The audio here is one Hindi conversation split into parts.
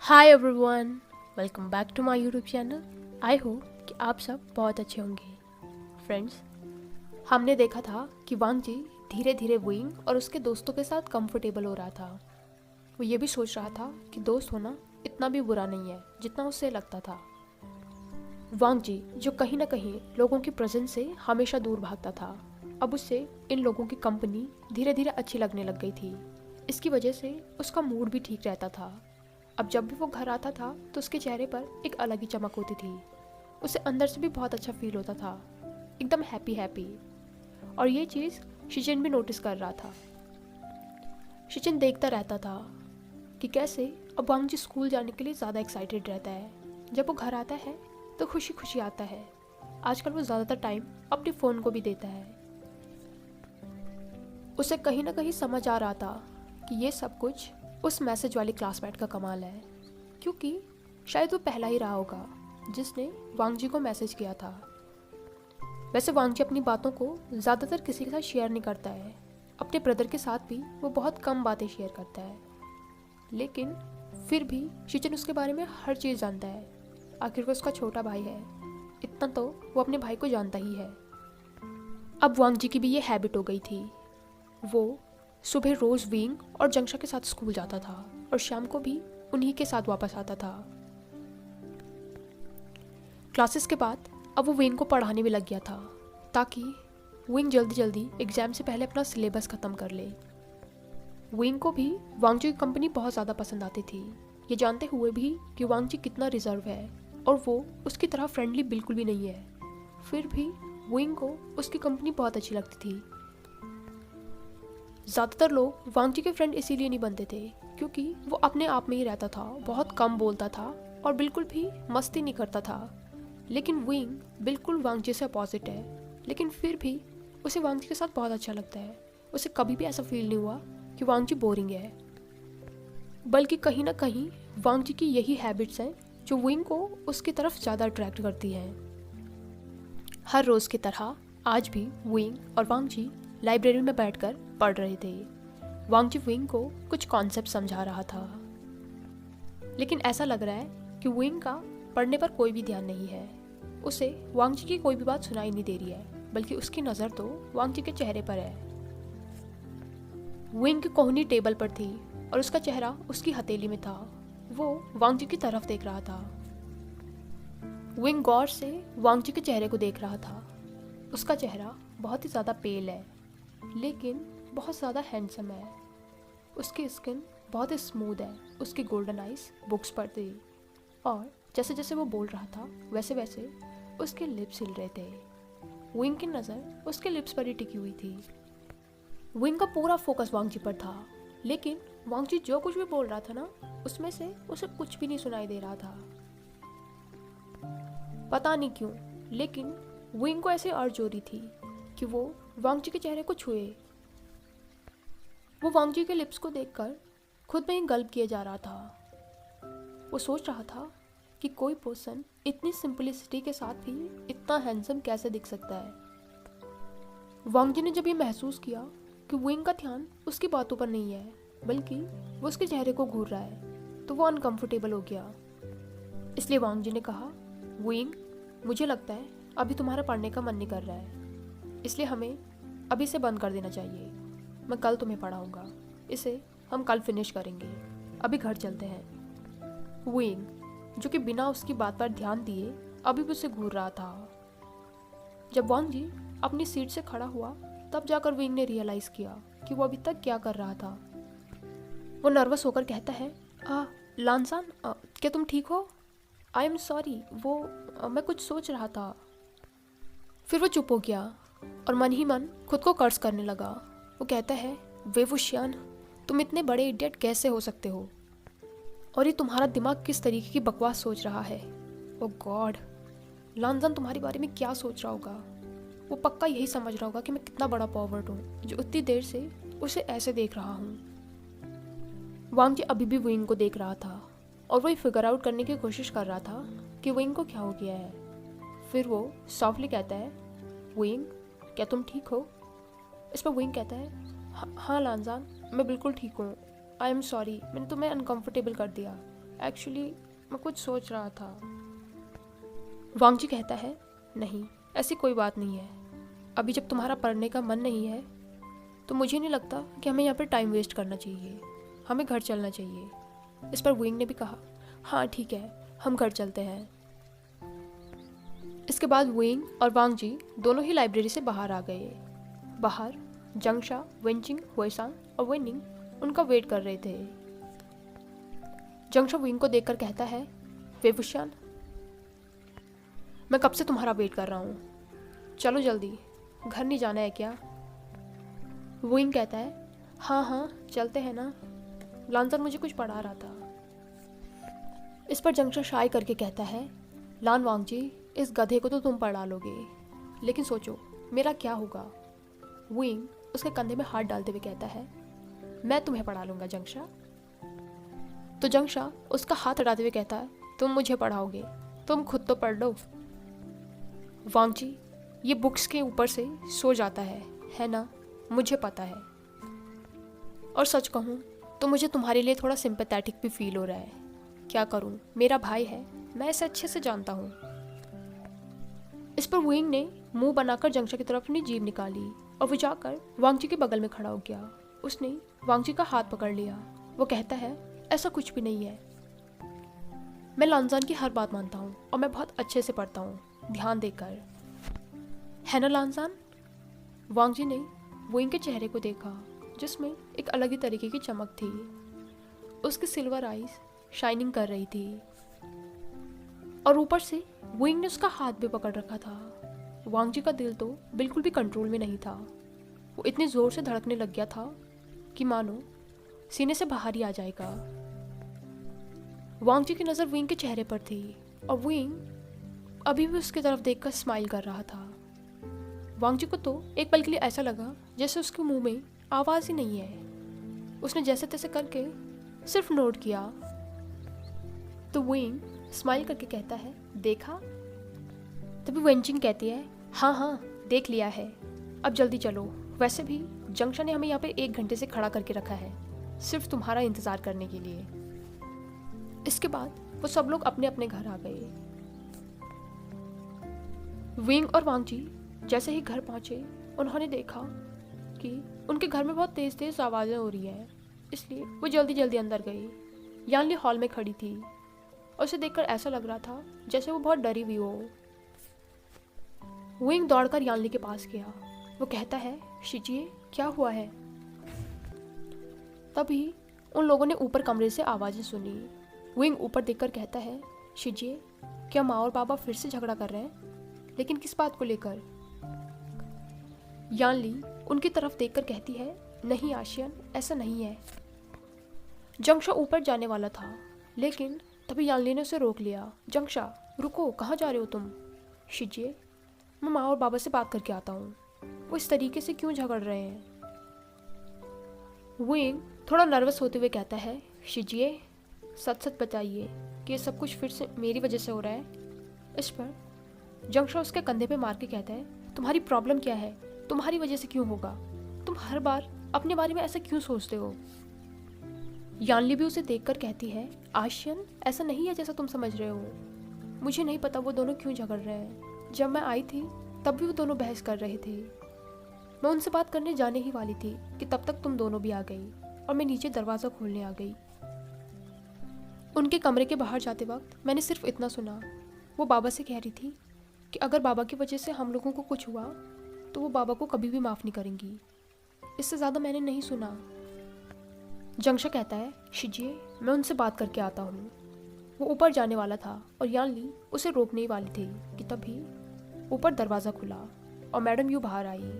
Hi everyone, welcome back to my YouTube channel. I hope कि आप सब बहुत अच्छे होंगे। फ्रेंड्स, हमने देखा था कि वांग जी धीरे धीरे विंग और उसके दोस्तों के साथ कंफर्टेबल हो रहा था। वो ये भी सोच रहा था कि दोस्त होना इतना भी बुरा नहीं है जितना उसे लगता था। वांग जी जो कहीं ना कहीं लोगों की प्रेजेंस से हमेशा दूर भागता था, अब उससे इन लोगों की कंपनी धीरे धीरे अच्छी लगने लग गई थी। इसकी वजह से उसका मूड भी ठीक रहता था। अब जब भी वो घर आता था तो उसके चेहरे पर एक अलग ही चमक होती थी। उसे अंदर से भी बहुत अच्छा फील होता था, एकदम हैप्पी हैप्पी। और ये चीज़ शिचिन भी नोटिस कर रहा था। शिचिन देखता रहता था कि कैसे अब वांग जी स्कूल जाने के लिए ज़्यादा एक्साइटेड रहता है। जब वो घर आता है तो खुशी खुशी आता है। आजकल वो ज़्यादातर टाइम अपने फ़ोन को भी देता है। उसे कहीं ना कहीं समझ आ रहा था कि ये सब कुछ उस मैसेज वाली क्लासमेट का कमाल है, क्योंकि शायद वो पहला ही रहा होगा जिसने वांग जी को मैसेज किया था। वैसे वांग जी अपनी बातों को ज़्यादातर किसी के साथ शेयर नहीं करता है। अपने ब्रदर के साथ भी वो बहुत कम बातें शेयर करता है, लेकिन फिर भी शिचन उसके बारे में हर चीज़ जानता है। आखिर वो उसका छोटा भाई है, इतना तो वो अपने भाई को जानता ही है। अब वांग जी की भी ये हैबिट हो गई थी। वो सुबह रोज़ विंग और जंगशा के साथ स्कूल जाता था और शाम को भी उन्हीं के साथ वापस आता था। क्लासेस के बाद अब वो विंग को पढ़ाने में लग गया था, ताकि विंग जल्दी जल्दी एग्ज़ाम से पहले अपना सिलेबस ख़त्म कर ले। विंग को भी वांगजी की कंपनी बहुत ज़्यादा पसंद आती थी, ये जानते हुए भी कि वांगजी कितना रिजर्व है और वो उसकी तरह फ्रेंडली बिल्कुल भी नहीं है। फिर भी विंग को उसकी कंपनी बहुत अच्छी लगती थी। ज़्यादातर लोग वांगजी के फ्रेंड इसीलिए नहीं बनते थे क्योंकि वो अपने आप में ही रहता था, बहुत कम बोलता था और बिल्कुल भी मस्ती नहीं करता था। लेकिन विंग बिल्कुल वांगजी से अपोजिट है, लेकिन फिर भी उसे वांगजी के साथ बहुत अच्छा लगता है। उसे कभी भी ऐसा फील नहीं हुआ कि वांगजी बोरिंग है, बल्कि कहीं ना कहीं वांगजी की यही हैबिट्स हैं जो विंग को उसकी तरफ ज़्यादा अट्रैक्ट करती हैं। हर रोज़ की तरह आज भी विंग और वांगजी लाइब्रेरी में बैठकर पढ़ रहे थे। वांगजी विंग को कुछ कॉन्सेप्ट समझा रहा था, लेकिन ऐसा लग रहा है कि विंग का पढ़ने पर कोई भी ध्यान नहीं है। उसे वांगजी की कोई भी बात सुनाई नहीं दे रही है, बल्कि उसकी नज़र तो वांगजी के चेहरे पर है। विंग की कोहनी टेबल पर थी और उसका चेहरा उसकी हथेली में था। वो वांगजी की तरफ देख रहा था। विंग गौर से वांगजी के चेहरे को देख रहा था। उसका चेहरा बहुत ही ज़्यादा पेल है, लेकिन बहुत ज़्यादा हैंडसम है। उसकी स्किन बहुत ही स्मूथ है। उसकी गोल्डन आइज बुक्स पर थी और जैसे जैसे वो बोल रहा था वैसे वैसे उसके लिप्स हिल रहे थे। विंग की नज़र उसके लिप्स पर ही टिकी हुई थी। विंग का पूरा फोकस वांगजी पर था, लेकिन वांगजी जो कुछ भी बोल रहा था ना, उसमें से उसे कुछ भी नहीं सुनाई दे रहा था। पता नहीं क्यों, लेकिन विंग को ऐसे अर्ज हो रही थी कि वो वांगजी के चेहरे को छुए। वो वांगजी के लिप्स को देखकर खुद में ही गल्प किए जा रहा था। वो सोच रहा था कि कोई पर्सन इतनी सिंपलिसिटी के साथ भी इतना हैंडसम कैसे दिख सकता है। वांगजी ने जब ये महसूस किया कि विंग का ध्यान उसकी बातों पर नहीं है, बल्कि वो उसके चेहरे को घूर रहा है, तो वो अनकंफर्टेबल हो गया। इसलिए वांगजी ने कहा, विंग, मुझे लगता है अभी तुम्हारा पढ़ने का मन नहीं कर रहा है, इसलिए हमें अभी से बंद कर देना चाहिए। मैं कल तुम्हें पढ़ाऊँगा, इसे हम कल फिनिश करेंगे। अभी घर चलते हैं। विंग, जो कि बिना उसकी बात पर ध्यान दिए अभी भी उसे घूर रहा था। जब वांगजी अपनी सीट से खड़ा हुआ तब जाकर विंग ने रियलाइज़ किया कि वो अभी तक क्या कर रहा था। वो नर्वस होकर कहता है, लानसान, क्या तुम ठीक हो? आई एम सॉरी, मैं कुछ सोच रहा था। फिर वो चुप हो गया और मन ही मन खुद को कर्ज करने लगा। वो कहता है, वेवुशियान, तुम इतने बड़े इडियट कैसे हो सकते हो? और ये तुम्हारा दिमाग किस तरीके की बकवास सोच रहा है? ओ गॉड, लानजान तुम्हारे बारे में क्या सोच रहा होगा? वो पक्का यही समझ रहा होगा कि मैं कितना बड़ा पॉवर्ट हूँ जो उतनी देर से उसे ऐसे देख रहा हूँ। वांगजी अभी भी विंग को देख रहा था और वही फिगर आउट करने की कोशिश कर रहा था कि विंग को क्या हो गया है। फिर वो सॉफ्टली कहता है, विंग, क्या तुम ठीक हो? इस पर विंग कहता है, हाँ लानजान, मैं बिल्कुल ठीक हूँ। आई एम सॉरी, मैंने तुम्हें अनकंफर्टेबल कर दिया। एक्चुअली मैं कुछ सोच रहा था। वांग जी कहता है, नहीं ऐसी कोई बात नहीं है। अभी जब तुम्हारा पढ़ने का मन नहीं है तो मुझे नहीं लगता कि हमें यहाँ पर टाइम वेस्ट करना चाहिए, हमें घर चलना चाहिए। इस पर विंग ने भी कहा, हाँ ठीक है, हम घर चलते हैं। इसके बाद विंग और वांग जी दोनों ही लाइब्रेरी से बाहर आ गए। बाहर जंगशा, वेंचिंग, हुएसांग और वेनिंग उनका वेट कर रहे थे। जंगशा विंग को देखकर कहता है, वेवुशियान, मैं कब से तुम्हारा वेट कर रहा हूँ, चलो जल्दी, घर नहीं जाना है क्या? विंग कहता है, हाँ हाँ चलते हैं ना, लानसर मुझे कुछ पढ़ा रहा था। इस पर जंगशा शाय करके कहता है, लान वांग जी, इस गधे को तो तुम पढ़ा लोगे, लेकिन सोचो मेरा क्या होगा? विंग उसके कंधे में हाथ डालते हुए कहता है, मैं तुम्हें पढ़ा लूंगा जंगशा। तो जंगशा उसका हाथ हटाते हुए कहता है, तुम मुझे पढ़ाओगे, तुम खुद तो पढ़ लो। वांग जी ये बुक्स के ऊपर से सो जाता है ना, मुझे पता है। और सच कहूँ तो मुझे तुम्हारे लिए थोड़ा सिंपैथेटिक भी फील हो रहा है। क्या करूँ, मेरा भाई है, मैं इसे अच्छे से जानता हूँ। इस पर विंग ने मुंह बनाकर जंगशा की तरफ अपनी जीभ निकाली और वो जाकर वांग जी के बगल में खड़ा हो गया। उसने वांग जी का हाथ पकड़ लिया। वो कहता है, ऐसा कुछ भी नहीं है, मैं लानजान की हर बात मानता हूँ और मैं बहुत अच्छे से पढ़ता हूँ, ध्यान देकर, है ना लानजान? वांग जी ने विंग के चेहरे को देखा जिसमें एक अलग ही तरीके की चमक थी। उसकी सिल्वर आईज शाइनिंग कर रही थी और ऊपर से विंग ने उसका हाथ भी पकड़ रखा था। वांग जी का दिल तो बिल्कुल भी कंट्रोल में नहीं था। वो इतने जोर से धड़कने लग गया था कि मानो सीने से बाहर ही आ जाएगा। वांग जी की नज़र विंग के चेहरे पर थी और विंग अभी भी उसकी तरफ देखकर स्माइल कर रहा था। वांग जी को तो एक पल के लिए ऐसा लगा जैसे उसके मुंह में आवाज़ ही नहीं है। उसने जैसे तैसे करके सिर्फ नोट किया। तो विंग स्माइल करके कहता है, देखा? तभी वेंचिंग कहती है, हाँ हाँ देख लिया है, अब जल्दी चलो। वैसे भी जंगशा ने हमें यहाँ पे 1 घंटे से खड़ा करके रखा है, सिर्फ तुम्हारा इंतज़ार करने के लिए। इसके बाद वो सब लोग अपने अपने घर आ गए। विंग और वांग जी जैसे ही घर पहुंचे उन्होंने देखा कि उनके घर में बहुत तेज़ तेज़ आवाज़ें हो रही हैं, इसलिए वो जल्दी जल्दी अंदर गई। यानली हॉल में खड़ी थी और उसे देखकर ऐसा लग रहा था जैसे वो बहुत डरी हुई हो। विंग दौड़कर यानली के पास गया। वो कहता है, शिजिए क्या हुआ है? तभी उन लोगों ने ऊपर कमरे से आवाज़ें सुनी। विंग ऊपर देखकर कहता है, शिजिए क्या माँ और पापा फिर से झगड़ा कर रहे हैं? लेकिन किस बात को लेकर? यानली उनकी तरफ देखकर कहती है, नहीं आशियन, ऐसा नहीं है। जंगशा ऊपर जाने वाला था लेकिन तभी यानली ने उसे रोक लिया। जंगशा रुको, कहाँ जा रहे हो तुम? शिजिए मैं माँ और बाबा से बात करके आता हूँ, वो इस तरीके से क्यों झगड़ रहे हैं? विंग थोड़ा नर्वस होते हुए कहता है, शिजिए सच सच बताइए कि ये सब कुछ फिर से मेरी वजह से हो रहा है? इस पर जंगशा उसके कंधे पे मार के कहता है, तुम्हारी प्रॉब्लम क्या है? तुम्हारी वजह से क्यों होगा? तुम हर बार अपने बारे में ऐसा क्यों सोचते हो? यानली भी उसे देखकर कहती है, आशियन ऐसा नहीं है जैसा तुम समझ रहे हो। मुझे नहीं पता वो दोनों क्यों झगड़ रहे हैं। जब मैं आई थी तब भी वो दोनों बहस कर रहे थे। मैं उनसे बात करने जाने ही वाली थी कि तब तक तुम दोनों भी आ गई और मैं नीचे दरवाज़ा खोलने आ गई। उनके कमरे के बाहर जाते वक्त मैंने सिर्फ इतना सुना, वो बाबा से कह रही थी कि अगर बाबा की वजह से हम लोगों को कुछ हुआ तो वो बाबा को कभी भी माफ़ नहीं करेंगी। इससे ज़्यादा मैंने नहीं सुना। जंगशा कहता है, शिजिए मैं उनसे बात करके आता हूँ। वो ऊपर जाने वाला था और यानली उसे रोकने ही वाली थी कि तभी ऊपर दरवाज़ा खुला और मैडम यू बाहर आई।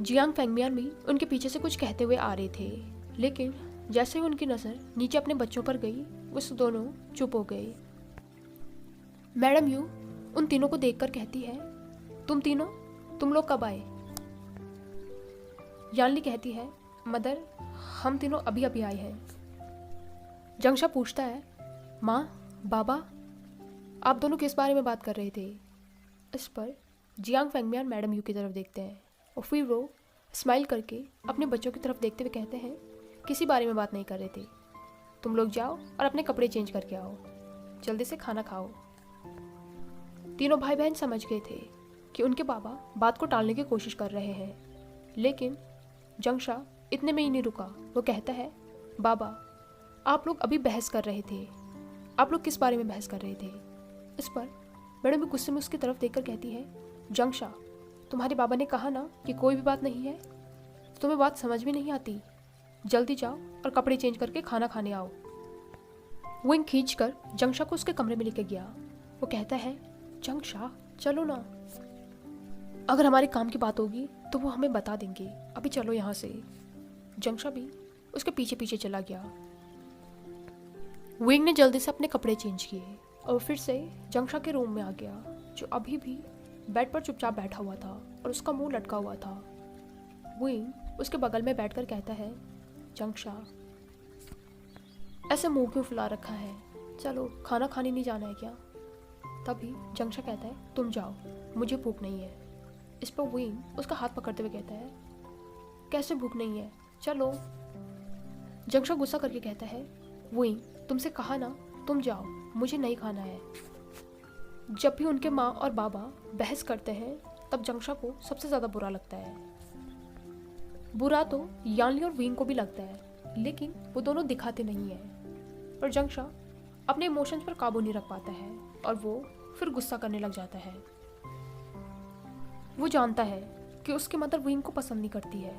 जियांग फेंगमियान भी उनके पीछे से कुछ कहते हुए आ रहे थे, लेकिन जैसे ही उनकी नज़र नीचे अपने बच्चों पर गई वो दोनों चुप हो गए। मैडम यू उन तीनों को देखकर कहती है, तुम तीनों, तुम लोग कब आए? यानली कहती है, मदर हम तीनों अभी अभी आए हैं। जंगशा पूछता है, माँ बाबा आप दोनों किस बारे में बात कर रहे थे? इस पर जियांग फेंगमियान मैडम यू की तरफ देखते हैं और फिर वो स्माइल करके अपने बच्चों की तरफ देखते हुए कहते हैं, किसी बारे में बात नहीं कर रहे थे, तुम लोग जाओ और अपने कपड़े चेंज करके आओ, जल्दी से खाना खाओ। तीनों भाई बहन समझ गए थे कि उनके बाबा बात को टालने की कोशिश कर रहे हैं, लेकिन जंगशा इतने में ही नहीं रुका। वो कहता है, बाबा आप लोग अभी बहस कर रहे थे, आप लोग किस बारे में बहस कर रहे थे? इस पर मैडम भी गुस्से में उसकी तरफ देखकर कहती है, जंगशा तुम्हारे बाबा ने कहा ना कि कोई भी बात नहीं है, तुम्हें बात समझ में नहीं आती, जल्दी जाओ और कपड़े चेंज करके खाना खाने आओ। विंग खींचकर जंगशा को उसके कमरे में लेके गया। वो कहता है, जंगशा चलो ना, अगर हमारे काम की बात होगी तो वो हमें बता देंगे, अभी चलो यहाँ से। जंगशा भी उसके पीछे पीछे चला गया। विंग ने जल्दी से अपने कपड़े चेंज किए और फिर से जंगशा के रूम में आ गया, जो अभी भी बेड पर चुपचाप बैठा हुआ था और उसका मुंह लटका हुआ था। विंग उसके बगल में बैठकर कहता है, जंगशा ऐसे मुंह क्यों फुला रखा है, चलो खाना खाने नहीं जाना है क्या? तभी जंगशा कहता है, तुम जाओ, मुझे भूख नहीं है। इस पर विंग उसका हाथ पकड़ते हुए कहता है, कैसे भूख नहीं है, चलो। जंगशा गुस्सा करके कहता है, विंग तुमसे कहा ना, तुम जाओ, मुझे नहीं खाना है। जब भी उनके माँ और बाबा बहस करते हैं तब जंगशा को सबसे ज़्यादा बुरा लगता है। बुरा तो यानली और विंग को भी लगता है, लेकिन वो दोनों दिखाते नहीं है। पर जंगशा अपने इमोशंस पर काबू नहीं रख पाता है और वो फिर गुस्सा करने लग जाता है। वो जानता है कि उसकी मदर विंग को पसंद नहीं करती है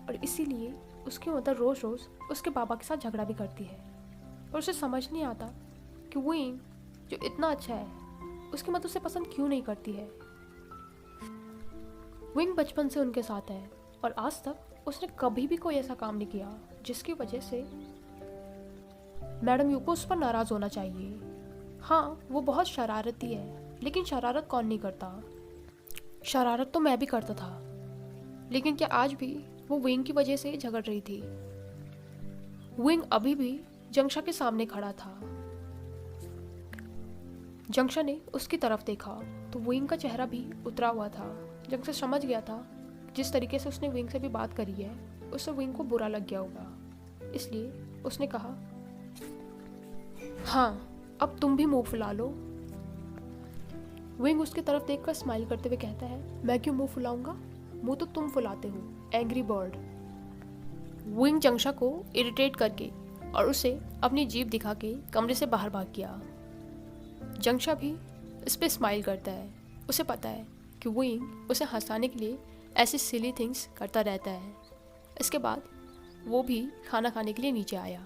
और इसीलिए उसकी मदर रोज़ रोज़ उसके बाबा के साथ झगड़ा भी करती है। और उसे समझ नहीं आता कि विंग जो इतना अच्छा है, उसकी मदर उसे पसंद क्यों नहीं करती है। विंग बचपन से उनके साथ है और आज तक उसने कभी भी कोई ऐसा काम नहीं किया जिसकी वजह से मैडम यू को उस पर नाराज़ होना चाहिए। हाँ, वो बहुत शरारती है, लेकिन शरारत कौन नहीं करता? शरारत तो मैं भी करता था, लेकिन क्या आज भी वो विंग की वजह से झगड़ रही थी? विंग अभी भी जंगशा के सामने खड़ा था। जंगशा ने उसकी तरफ देखा तो विंग का चेहरा भी उतरा हुआ था। जंगशा समझ गया था जिस तरीके से उसने विंग से भी बात करी है, उससे विंग को बुरा लग गया होगा। इसलिए उसने कहा, हाँ अब तुम भी मुंह फुला लो। विंग उसकी तरफ देखकर स्माइल करते हुए कहता है, मैं क्यों मुंह फुलाऊंगा, मुंह तो तुम फुलाते हो, एंग्री बर्ड। विंग जंगशा को इरिटेट करके और उसे अपनी जीभ दिखा के कमरे से बाहर भाग गया। जंगशा भी इस पे स्माइल करता है। उसे पता है कि विंग उसे हंसाने के लिए ऐसी सिली थिंग्स करता रहता है। इसके बाद वो भी खाना खाने के लिए नीचे आया।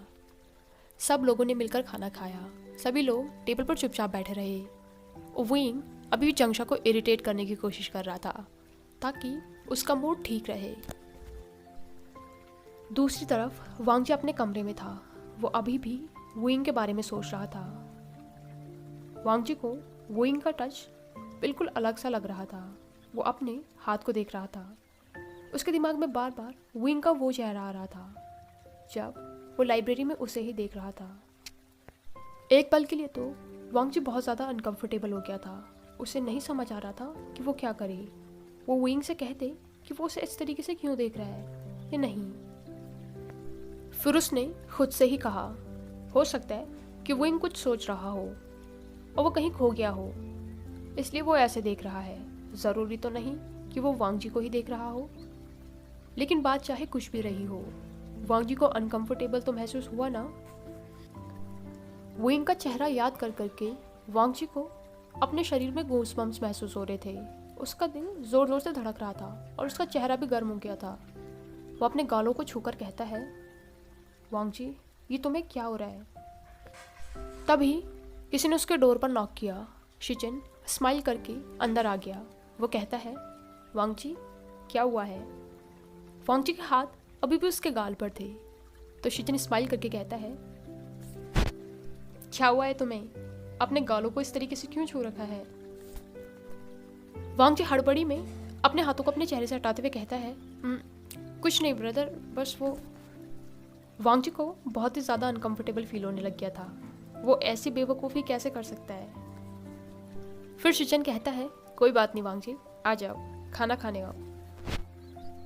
सब लोगों ने मिलकर खाना खाया। सभी लोग टेबल पर चुपचाप बैठे रहे। विंग अभी भी जंगशा को इरिटेट करने की कोशिश कर रहा था ताकि उसका मूड ठीक रहे। दूसरी तरफ वांगजी अपने कमरे में था। वो अभी भी विंग के बारे में सोच रहा था। वांगजी को विंग का टच बिल्कुल अलग सा लग रहा था। वो अपने हाथ को देख रहा था। उसके दिमाग में बार बार विंग का वो चेहरा आ रहा था जब वो लाइब्रेरी में उसे ही देख रहा था। एक पल के लिए तो वांगजी बहुत ज़्यादा अनकंफर्टेबल हो गया था। उसे नहीं समझ आ रहा था कि वो क्या करे। वो विंग से कहते कि वो उसे इस तरीके से क्यों देख रहा है या नहीं। फिर उसने खुद से ही कहा, हो सकता है कि विंग कुछ सोच रहा हो और वो कहीं खो गया हो, इसलिए वो ऐसे देख रहा है। ज़रूरी तो नहीं कि वो वांगजी को ही देख रहा हो, लेकिन बात चाहे कुछ भी रही हो, वांगजी को अनकंफर्टेबल तो महसूस हुआ ना। विंग का चेहरा याद कर करके वांगजी को अपने शरीर में गूज़बम्प्स महसूस हो रहे थे। उसका दिल ज़ोर ज़ोर से धड़क रहा था और उसका चेहरा भी गर्म हो गया था। वो अपने गालों को छूकर कहता है, वांगजी ये तुम्हें क्या हो रहा है? तभी किसी ने उसके डोर पर नॉक किया। शिचिन स्माइल करके अंदर आ गया। वो कहता है, वांगजी क्या हुआ है? वांगजी के हाथ अभी भी उसके गाल पर थे तो शिचिन स्माइल करके कहता है, क्या हुआ है तुम्हें? अपने गालों को इस तरीके से क्यों छू रखा है? वांगजी हड़बड़ी में अपने हाथों को अपने चेहरे से हटाते हुए कहता है, कुछ नहीं ब्रदर, बस वो। वांगजी को बहुत ही ज़्यादा अनकंफर्टेबल फील होने लग गया था। वो ऐसी बेवकूफ़ी कैसे कर सकता है? फिर शिचन कहता है, कोई बात नहीं वांगजी, आ जाओ, खाना खाने आओ।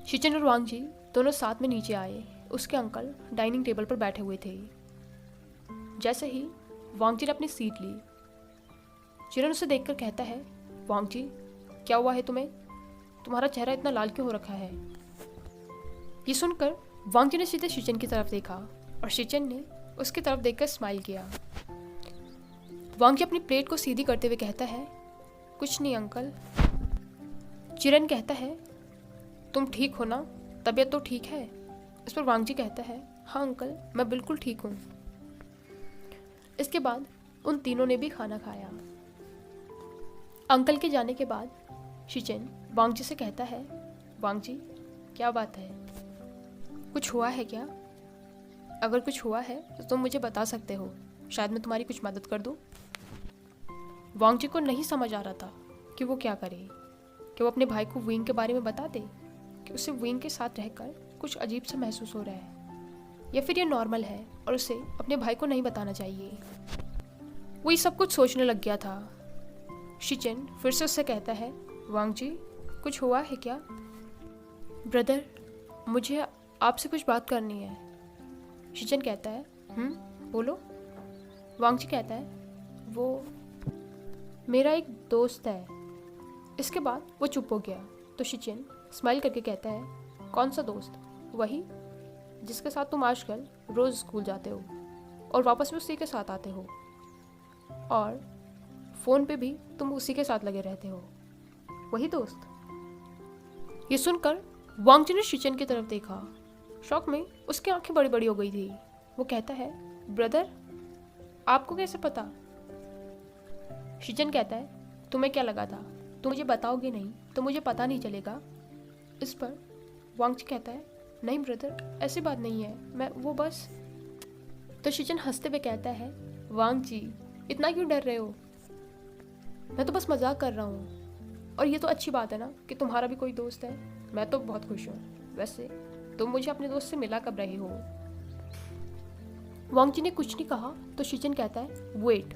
शिचन और वांगजी दोनों साथ में नीचे आए। उसके अंकल डाइनिंग टेबल पर बैठे हुए थे। जैसे ही वांग जी ने अपनी सीट ली, चिरन उसे देखकर कहता है, वांग जी क्या हुआ है तुम्हें? तुम्हारा चेहरा इतना लाल क्यों हो रखा है? ये सुनकर वांग जी ने सीधे शिचन की तरफ देखा और शिचन ने उसकी तरफ देखकर स्माइल किया। वांग जी अपनी प्लेट को सीधी करते हुए कहता है, कुछ नहीं अंकल। चिरन कहता है, तुम ठीक हो ना? तबीयत तो ठीक है? इस पर वांग जी कहता है, हाँ अंकल मैं बिल्कुल ठीक हूँ। इसके बाद उन तीनों ने भी खाना खाया। अंकल के जाने के बाद शिचन वांग जी से कहता है, वांग जी क्या बात है? कुछ हुआ है क्या? अगर कुछ हुआ है तो तुम मुझे बता सकते हो, शायद मैं तुम्हारी कुछ मदद कर दूँ। वांग जी को नहीं समझ आ रहा था कि वो क्या करे, कि वो अपने भाई को विंग के बारे में बता दे कि उसे विंग के साथ रहकर कुछ अजीब सा महसूस हो रहा है, या फिर ये नॉर्मल है और उसे अपने भाई को नहीं बताना चाहिए। वो ये सब कुछ सोचने लग गया था। शिचन फिर से उससे कहता है, वांग जी कुछ हुआ है क्या? ब्रदर मुझे आपसे कुछ बात करनी है। शिचन कहता है, बोलो। वांग जी कहता है, वो मेरा एक दोस्त है। इसके बाद वो चुप हो गया तो शिचन स्माइल करके कहता है, कौन सा दोस्त? वही जिसके साथ तुम आजकल रोज़ स्कूल जाते हो और वापस भी उसी के साथ आते हो, और फ़ोन पे भी तुम उसी के साथ लगे रहते हो, वही दोस्त। ये सुनकर वांग जी ने शिचन की तरफ देखा। शौक में उसकी आंखें बड़ी बड़ी हो गई थी। वो कहता है, ब्रदर आपको कैसे पता? शिचन कहता है, तुम्हें क्या लगा था तुम मुझे बताओगे नहीं तो मुझे पता नहीं चलेगा? इस पर वांग जी कहता है, नहीं ब्रदर ऐसी बात नहीं है, मैं वो बस। तो शिचन हंसते हुए कहता है, वांग जी इतना क्यों डर रहे हो? मैं तो बस मजाक कर रहा हूँ, और ये तो अच्छी बात है ना कि तुम्हारा भी कोई दोस्त है। मैं तो बहुत खुश हूँ। वैसे तुम मुझे अपने दोस्त से मिला कब रहे हो? वांग जी ने कुछ नहीं कहा तो शिचन कहता है, वेट,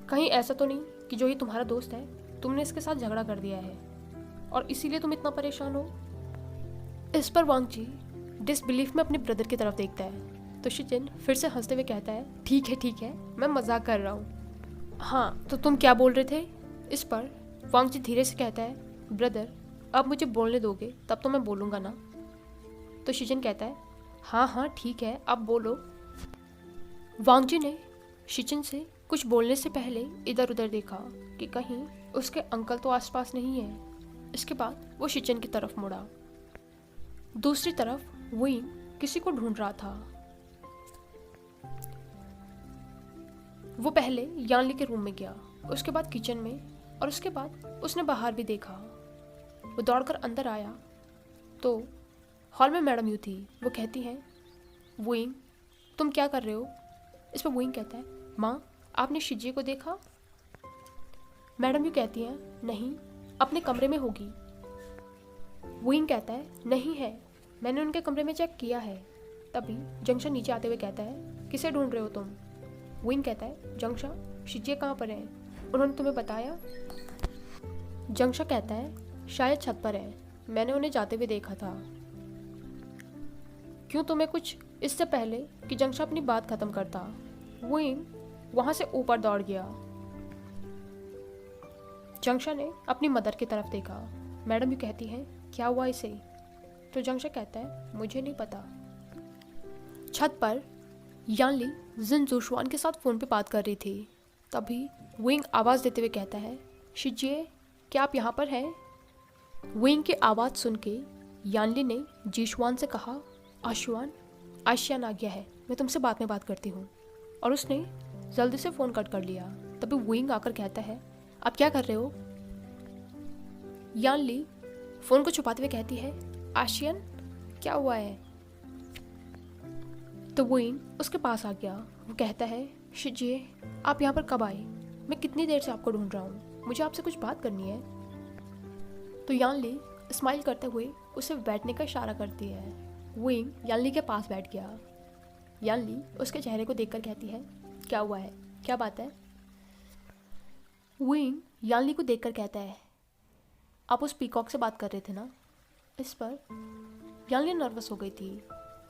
कहीं ऐसा तो नहीं कि जो ये तुम्हारा दोस्त है तुमने इसके साथ झगड़ा कर दिया है और इसीलिए तुम इतना परेशान हो? इस पर वांग जी डिसबिलीफ में अपने ब्रदर की तरफ देखता है तो शिचन फिर से हंसते हुए कहता है, ठीक है मैं मजाक कर रहा हूँ। हाँ तो तुम क्या बोल रहे थे? इस पर वांग जी धीरे से कहता है, ब्रदर अब मुझे बोलने दोगे तब तो मैं बोलूँगा ना। तो शिचन कहता है, हाँ ठीक है अब बोलो। वांग जी ने शिचन से कुछ बोलने से पहले इधर उधर देखा कि कहीं उसके अंकल तो आसपास नहीं है। इसके बाद वो शिचन की तरफ मुड़ा। दूसरी तरफ विंग किसी को ढूंढ रहा था। वो पहले यानली के रूम में गया, उसके बाद किचन में, और उसके बाद उसने बाहर भी देखा। वो दौड़कर अंदर आया तो हॉल में मैडम यू थी। वो कहती हैं, विंग तुम क्या कर रहे हो? इस पर विंग कहता है, माँ आपने शिजी को देखा? मैडम यू कहती हैं, नहीं अपने कमरे में होगी। विंग कहता है, नहीं है, मैंने उनके कमरे में चेक किया है। तभी जंक्शन नीचे आते हुए कहता है, किसे ढूंढ रहे हो तुम? विंग कहता है, जंक्शन शिजी कहाँ पर है? उन्होंने तुम्हें बताया? जंक्शन कहता है, शायद छत पर है, मैंने उन्हें जाते हुए देखा था। क्यों तुम्हें कुछ इससे पहले कि जंक्शन अपनी बात खत्म करता, विंग वहां से ऊपर दौड़ गया। जंक्शन ने अपनी मदर की तरफ देखा। मैडम भी कहती हैं, क्या हुआ इसे? तो जंक्शन कहता है, मुझे नहीं पता। छत पर यानली जिन जोशवान के साथ फोन पे बात कर रही थी। तभी विंग आवाज देते हुए कहता है, शिजिए क्या आप यहाँ पर हैं? विंग की आवाज सुन के यानली ने जीशवान से कहा, आशियान आ गया है, मैं तुमसे बाद में बात करती हूँ। और उसने जल्दी से फ़ोन कट कर लिया। तभी विंग आकर कहता है, आप क्या कर रहे हो? यानली फ़ोन को छुपाते हुए कहती है, आशियन क्या हुआ है? तो विंग उसके पास आ गया। वो कहता है, शिजिए आप यहाँ पर कब आए? मैं कितनी देर से आपको ढूंढ रहा हूँ, मुझे आपसे कुछ बात करनी है। तो यानली स्माइल करते हुए उसे बैठने का इशारा करती है। विंग यानली के पास बैठ गया। यानली उसके चेहरे को देखकर कहती है, क्या हुआ है, क्या बात है? विंग यानली को देखकर कहता है, आप उस पीकॉक से बात कर रहे थे ना? इस पर यानली नर्वस हो गई थी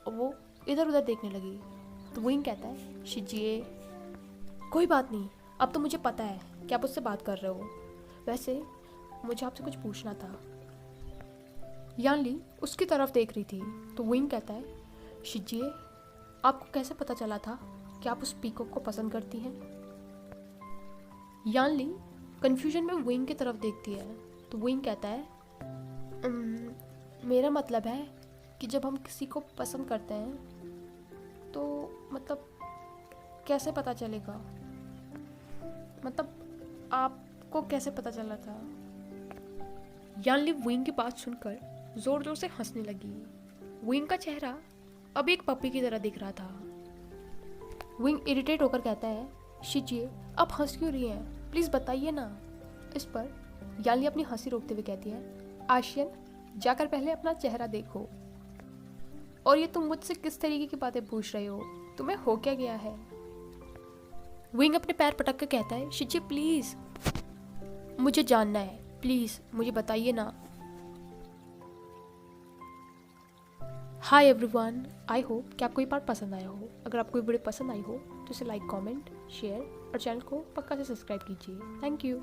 और वो इधर उधर देखने लगी। तो विंग कहता है शिजिए कोई बात नहीं, अब तो मुझे पता है कि आप उससे बात कर रहे हो। वैसे मुझे आपसे कुछ पूछना था। यानली उसकी तरफ देख रही थी तो विंग कहता है शिजिए आपको कैसे पता चला था कि आप उस पीकॉक को पसंद करती हैं? यानली कन्फ्यूजन में विंग की तरफ देखती है तो विंग कहता है मेरा मतलब है कि जब हम किसी को पसंद करते हैं तो मतलब कैसे पता चलेगा, मतलब आपको कैसे पता चला था? यानली विंग की बात सुनकर जोर जोर से हंसने लगी। विंग का चेहरा अब एक पपी की तरह दिख रहा था। विंग इरिटेट होकर कहता है शिजिए आप हंस क्यों रही हैं, प्लीज़ बताइए ना। इस पर यानली अपनी हंसी रोकते हुए कहती है आशियन जाकर पहले अपना चेहरा देखो। और ये तुम मुझसे किस तरीके की बातें पूछ रहे हो, तुम्हें हो क्या गया है? विंग अपने पैर पटक कर कहता है शिजिए प्लीज़ मुझे जानना है, प्लीज़ मुझे बताइए ना। हाय एवरीवन, आई होप कि आपको ये पार्ट पसंद आया हो। अगर आपको ये वीडियो पसंद आई हो तो इसे लाइक, कमेंट, शेयर और चैनल को पक्का से सब्सक्राइब कीजिए। Thank you.